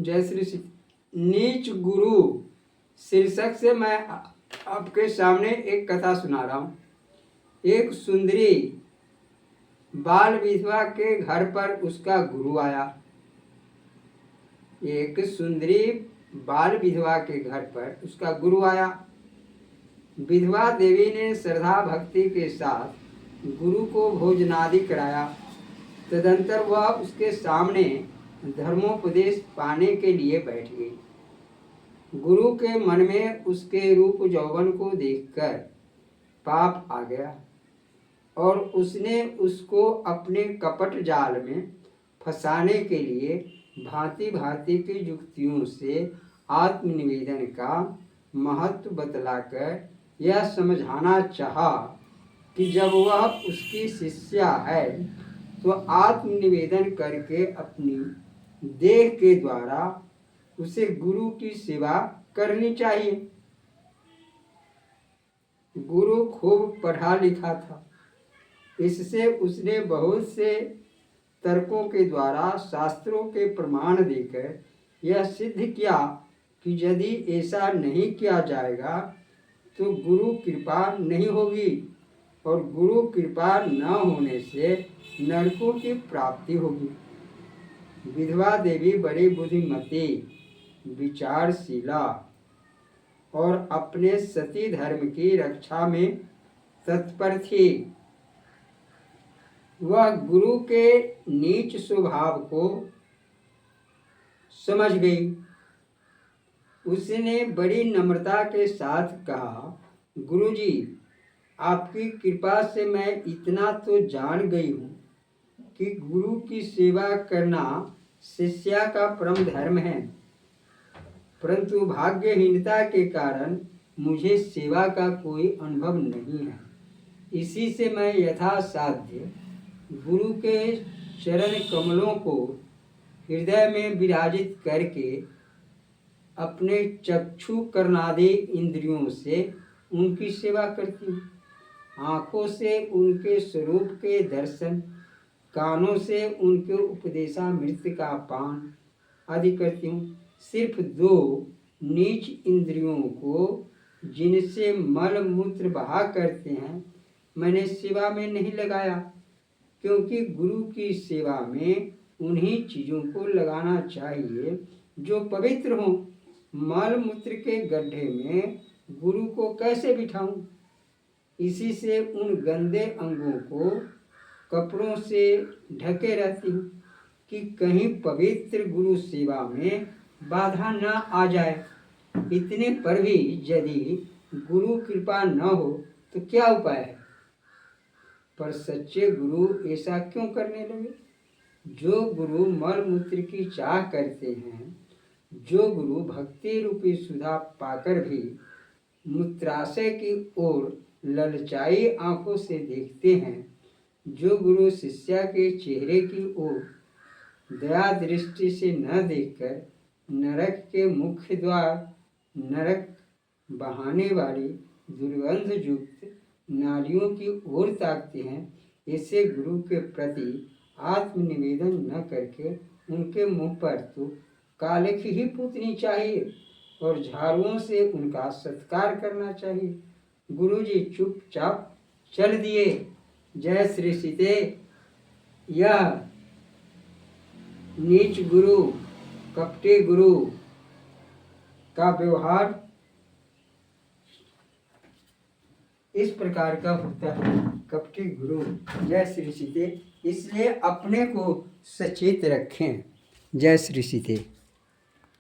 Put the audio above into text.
जय श्री नीच गुरु शीर्षक से मैं आपके सामने एक कथा सुना रहा हूँ। एक सुंदरी बाल विधवा के घर पर उसका गुरु आया। एक सुंदरी बाल विधवा के घर पर उसका गुरु आया। विधवा देवी ने श्रद्धा भक्ति के साथ गुरु को भोजनादि कराया। तदंतर वह उसके सामने धर्मोपदेश पाने के लिए बैठ गई। गुरु के मन में उसके रूप यौवन को देखकर पाप आ गया और उसने उसको अपने कपट जाल में फंसाने के लिए भांति भांति की युक्तियों से आत्मनिवेदन का महत्व बतलाकर यह समझाना चाहा कि जब वह उसकी शिष्या है तो आत्मनिवेदन करके अपनी देह के द्वारा उसे गुरु की सेवा करनी चाहिए। गुरु खूब पढ़ा लिखा था, इससे उसने बहुत से तर्कों के द्वारा शास्त्रों के प्रमाण देकर यह सिद्ध किया कि यदि ऐसा नहीं किया जाएगा तो गुरु कृपा नहीं होगी और गुरु कृपा न होने से नरकों की प्राप्ति होगी। विधवा देवी बड़ी बुद्धिमती, विचारशीला और अपने सती धर्म की रक्षा में तत्पर थी। वह गुरु के नीच स्वभाव को समझ गई। उसने बड़ी नम्रता के साथ कहा, गुरुजी, आपकी कृपा से मैं इतना तो जान गई हूँ कि गुरु की सेवा करना शिष्या का परम धर्म है, परंतु भाग्यहीनता के कारण मुझे सेवा का कोई अनुभव नहीं है। इसी से मैं यथासाध्य गुरु के चरण कमलों को हृदय में विराजित करके अपने चक्षु कर्णादि इंद्रियों से उनकी सेवा करती हूँ। आँखों से उनके स्वरूप के दर्शन, कानों से उनके उपदेशामृत का पान आदि करती हूँ। सिर्फ दो नीच इंद्रियों को जिनसे मल मूत्र बहा करते हैं मैंने सेवा में नहीं लगाया, क्योंकि गुरु की सेवा में उन्हीं चीज़ों को लगाना चाहिए जो पवित्र हों। मल मूत्र के गड्ढे में गुरु को कैसे बिठाऊं? इसी से उन गंदे अंगों को कपड़ों से ढके रहती हूँ कि कहीं पवित्र गुरु सेवा में बाधा न आ जाए। इतने पर भी यदि गुरु कृपा न हो तो क्या उपाय है? पर सच्चे गुरु ऐसा क्यों करने लगे? जो गुरु मल मूत्र की चाह करते हैं, जो गुरु भक्ति रूपी सुधा पाकर भी मूत्राशय की ओर ललचाई आंखों से देखते हैं, जो गुरु शिष्या के चेहरे की ओर दया दृष्टि से न देखकर नरक के मुख्य द्वार, नरक बहाने वाली दुर्गंध युक्त नालियों की ओर ताकते हैं, ऐसे गुरु के प्रति आत्मनिवेदन न करके उनके मुंह पर तो कालिख ही पूतनी चाहिए और झाड़ुओं से उनका सत्कार करना चाहिए। गुरुजी चुपचाप चल दिए। जय श्री सीते। यह नीच गुरु, कपटी गुरु का व्यवहार इस प्रकार का होता है। कपटी गुरु। जय श्री सीते। इसलिए अपने को सचेत रखें। जय श्री सीते।